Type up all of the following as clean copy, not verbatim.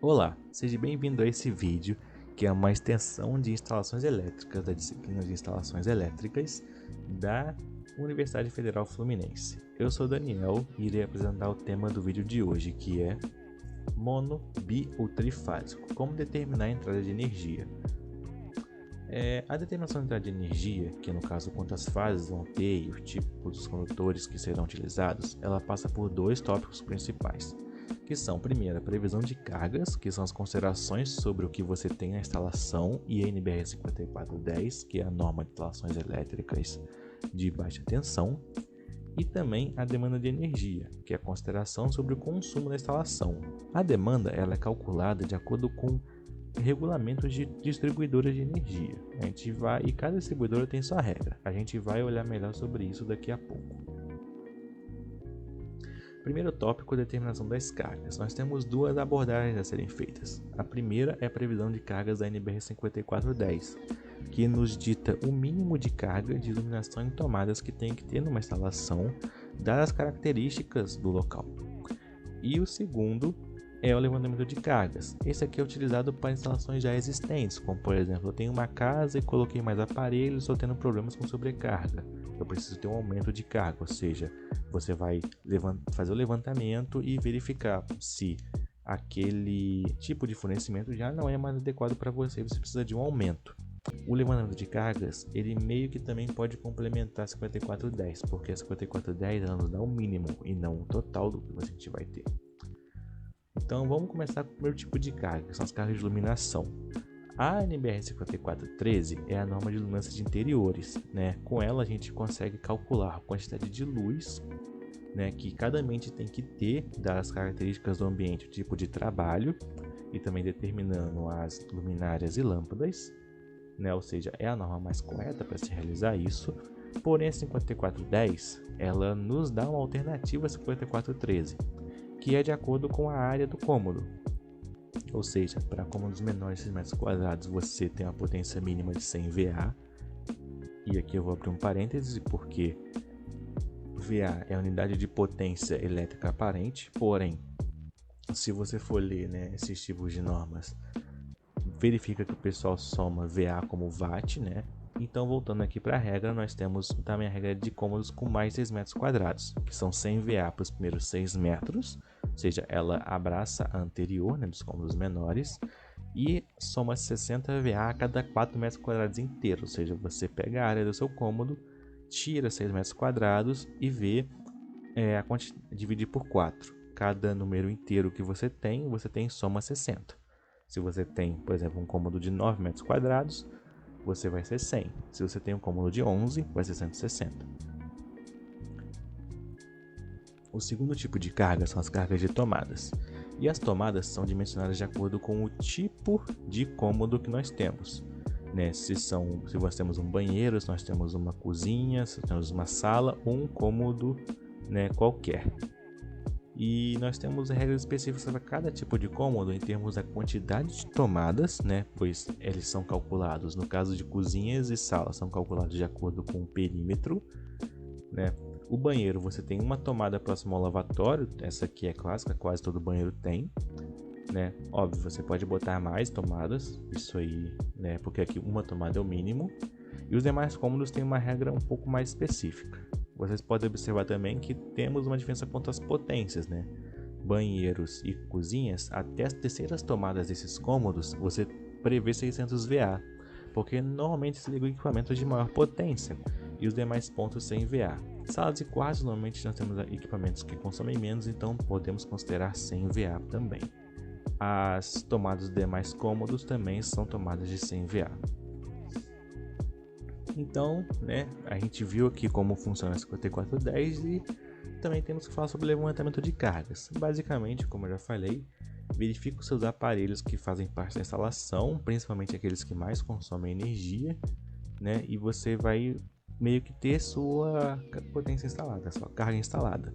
Olá, seja bem-vindo a esse vídeo que é uma extensão de instalações elétricas da disciplina de instalações elétricas da Universidade Federal Fluminense. Eu sou Daniel e irei apresentar o tema do vídeo de hoje, que é mono, bi ou trifásico, como determinar a entrada de energia. A determinação da entrada de energia, que no caso quantas fases vão ter e o tipo dos condutores que serão utilizados, ela passa por dois tópicos principais, que são, primeiro, a previsão de cargas, que são as considerações sobre o que você tem na instalação, e a NBR 5410, que é a norma de instalações elétricas de baixa tensão, e também a demanda de energia, que é a consideração sobre o consumo da instalação. A demanda ela é calculada de acordo com regulamentos de distribuidoras de energia. E cada distribuidora tem sua regra. A gente vai olhar melhor sobre isso daqui a pouco. Primeiro tópico, determinação das cargas. Nós temos duas abordagens a serem feitas. A primeira é a previsão de cargas da NBR 5410, que nos dita o mínimo de carga de iluminação em tomadas que tem que ter numa instalação, dadas as características do local. E o segundo é o levantamento de cargas. Esse aqui é utilizado para instalações já existentes, como por exemplo, eu tenho uma casa e coloquei mais aparelhos, estou tendo problemas com sobrecarga. Eu preciso ter um aumento de carga, ou seja, você vai fazer o levantamento e verificar se aquele tipo de fornecimento já não é mais adequado para você, você precisa de um aumento. O levantamento de cargas, ele meio que também pode complementar a 5410, porque a 5410 ela nos dá o mínimo e não o total do que a gente vai ter. Então vamos começar com o primeiro tipo de carga, que são as cargas de iluminação. A NBR 5413 é a norma de iluminância de interiores, né? Com ela a gente consegue calcular a quantidade de luz, né, que cada ambiente tem que ter, das características do ambiente, o tipo de trabalho, e também determinando as luminárias e lâmpadas, né? Ou seja, é a norma mais correta para se realizar isso. Porém a 5410 ela nos dá uma alternativa à 5413, que é de acordo com a área do cômodo. Ou seja, para cômodos menores de 6 metros quadrados você tem uma potência mínima de 100 VA. E aqui eu vou abrir um parêntese porque VA é a unidade de potência elétrica aparente. Porém, se você for ler, né, esses tipos de normas, verifica que o pessoal soma VA como Watt, né? Então, voltando aqui para a regra, nós temos também a regra de cômodos com mais de 6 metros quadrados, que são 100 VA para os primeiros 6 metros, ou seja, ela abraça a anterior, né, dos cômodos menores, e soma 60 VA a cada 4 metros quadrados inteiros, ou seja, você pega a área do seu cômodo, tira 6 metros quadrados e vê dividir por 4. Cada número inteiro que você tem soma 60. Se você tem, por exemplo, um cômodo de 9 metros quadrados, você vai ser 100. Se você tem um cômodo de 11, vai ser 160. O segundo tipo de carga são as cargas de tomadas. E as tomadas são dimensionadas de acordo com o tipo de cômodo que nós temos, né? Se nós temos um banheiro, se nós temos uma cozinha, se nós temos uma sala ou um cômodo, né, qualquer. E nós temos regras específicas para cada tipo de cômodo em termos da quantidade de tomadas, né? Pois eles são calculados, no caso de cozinhas e salas, são calculados de acordo com o perímetro, né? O banheiro, você tem uma tomada próxima ao lavatório, essa aqui é clássica, quase todo banheiro tem, né? Óbvio, você pode botar mais tomadas, isso aí, né? Porque aqui uma tomada é o mínimo. E os demais cômodos têm uma regra um pouco mais específica. Vocês podem observar também que temos uma diferença quanto às potências, né? Banheiros e cozinhas, até as terceiras tomadas desses cômodos, você prevê 600 VA, porque normalmente se liga o equipamento de maior potência e os demais pontos sem VA. Salas e quartos, normalmente nós temos equipamentos que consomem menos, então podemos considerar 100 VA também. As tomadas dos demais cômodos também são tomadas de 100 VA. Então, né, a gente viu aqui como funciona a 5410 e também temos que falar sobre levantamento de cargas. Basicamente, como eu já falei, verifique os seus aparelhos que fazem parte da instalação, principalmente aqueles que mais consomem energia, né, e você vai meio que ter sua potência instalada, sua carga instalada.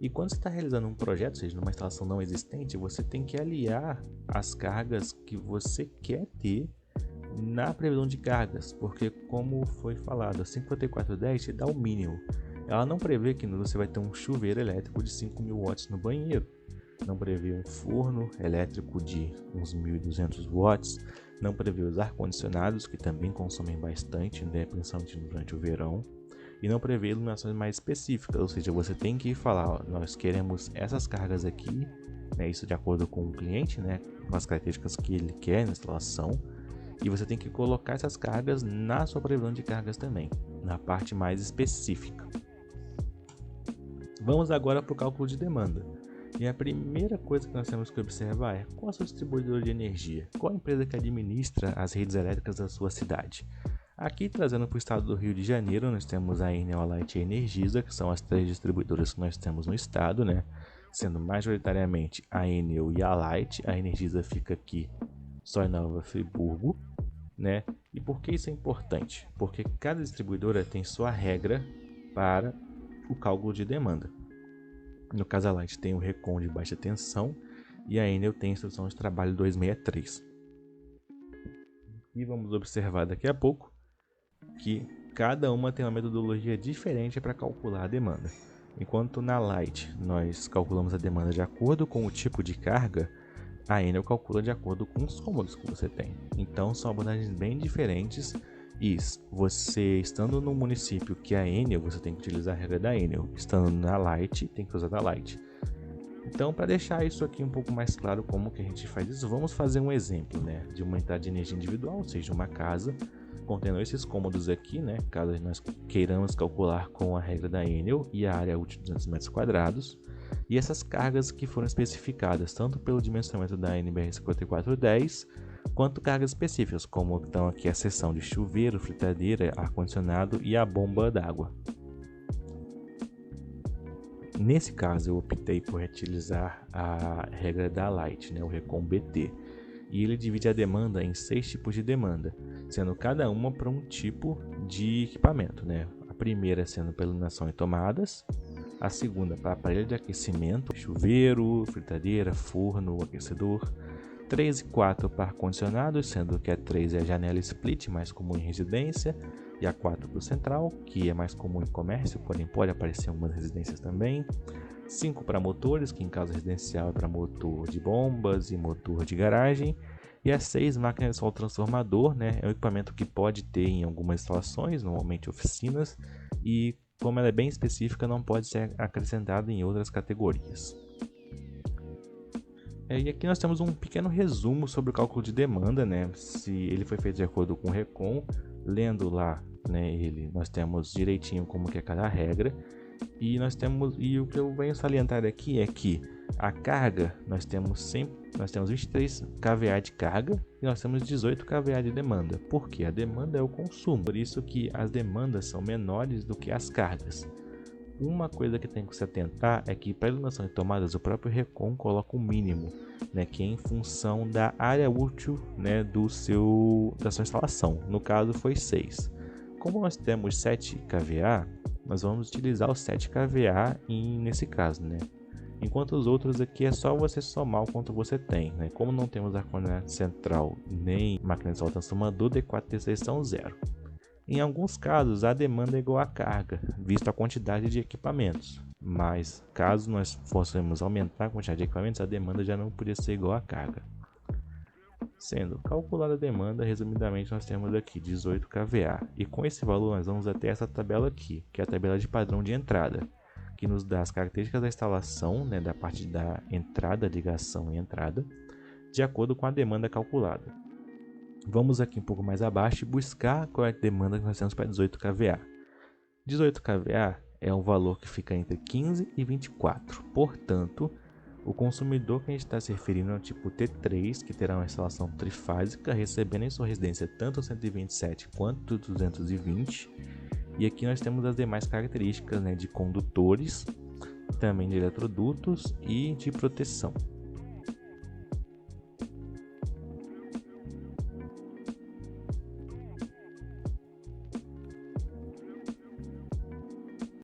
E quando você está realizando um projeto, ou seja, numa instalação não existente, você tem que aliar as cargas que você quer ter na previsão de cargas, porque como foi falado, a 5410 te dá o mínimo. Ela não prevê que você vai ter um chuveiro elétrico de 5.000 watts no banheiro, não prevê um forno elétrico de uns 1.200 watts, não prevê os ar-condicionados, que também consomem bastante, né, principalmente durante o verão, e não prevê iluminações mais específicas, ou seja, você tem que falar, ó, nós queremos essas cargas aqui, né, isso de acordo com o cliente, né, com as características que ele quer na instalação, e você tem que colocar essas cargas na sua previsão de cargas também, na parte mais específica. Vamos agora para o cálculo de demanda. E a primeira coisa que nós temos que observar é qual é o seu distribuidor de energia, qual a empresa que administra as redes elétricas da sua cidade. Aqui, trazendo para o estado do Rio de Janeiro, nós temos a Enel, a Light e a Energisa, que são as 3 distribuidoras que nós temos no estado, né? Sendo majoritariamente a Enel e a Light. A Energisa fica aqui só em Nova Friburgo, né? E por que isso é importante? Porque cada distribuidora tem sua regra para o cálculo de demanda. No caso, a Light tem o RECON de baixa tensão e a Enel tem a instrução de trabalho 263. E vamos observar daqui a pouco que cada uma tem uma metodologia diferente para calcular a demanda. Enquanto na Light nós calculamos a demanda de acordo com o tipo de carga, a Enel calcula de acordo com os cômodos que você tem. Então são abordagens bem diferentes. E você estando no município que é a Enel, você tem que utilizar a regra da Enel. Estando na Light, tem que usar da Light. Então, para deixar isso aqui um pouco mais claro como que a gente faz isso, vamos fazer um exemplo, né, de uma entrada de energia individual, ou seja, uma casa contendo esses cômodos aqui, né, caso nós queiramos calcular com a regra da Enel e a área útil de 200 metros quadrados. E essas cargas que foram especificadas tanto pelo dimensionamento da NBR 5410, quanto cargas específicas, como estão aqui a seção de chuveiro, fritadeira, ar-condicionado e a bomba d'água. Nesse caso, eu optei por utilizar a regra da Light, né, o RECON BT, e ele divide a demanda em 6 tipos de demanda, sendo cada uma para um tipo de equipamento, né? A primeira sendo para iluminação e tomadas, a segunda para aparelho de aquecimento, chuveiro, fritadeira, forno, aquecedor, 3 e 4 para ar-condicionado, sendo que a 3 é a janela split, mais comum em residência, e a 4 para o central, que é mais comum em comércio, porém pode aparecer em algumas residências também. 5 para motores, que em caso residencial é para motor de bombas e motor de garagem. E a 6, máquina de sol transformador, né? É um equipamento que pode ter em algumas instalações, normalmente oficinas, e como ela é bem específica, não pode ser acrescentada em outras categorias. E aqui nós temos um pequeno resumo sobre o cálculo de demanda, né? Se ele foi feito de acordo com o RECON, lendo lá, né, nós temos direitinho como que é cada regra, e o que eu venho salientar aqui é que a carga nós temos 23 kVA de carga e nós temos 18 kVA de demanda. Por quê? A demanda é o consumo, por isso que as demandas são menores do que as cargas. Uma coisa que tem que se atentar é que para iluminação de tomadas o próprio RECON coloca um mínimo, né, que é em função da área útil, né, da sua instalação. No caso foi 6. Como nós temos 7 kVA, nós vamos utilizar os 7 kVA nesse caso, né? Enquanto os outros aqui é só você somar o quanto você tem, né? Como não temos ar-condicionado central nem máquina de sol transformador, D4 e D6 são 0. Em alguns casos, a demanda é igual à carga, visto a quantidade de equipamentos. Mas, caso nós fôssemos aumentar a quantidade de equipamentos, a demanda já não poderia ser igual à carga. Sendo calculada a demanda, resumidamente nós temos aqui 18 kVA. E com esse valor nós vamos até essa tabela aqui, que é a tabela de padrão de entrada, que nos dá as características da instalação, né, da parte da entrada, ligação e entrada, de acordo com a demanda calculada. Vamos aqui um pouco mais abaixo e buscar qual é a demanda que nós temos para 18 kVA. 18 kVA é um valor que fica entre 15 e 24. Portanto, o consumidor que a gente está se referindo é o tipo T3, que terá uma instalação trifásica, recebendo em sua residência tanto o 127 quanto o 220. E aqui nós temos as demais características, né, de condutores, também de eletrodutos e de proteção.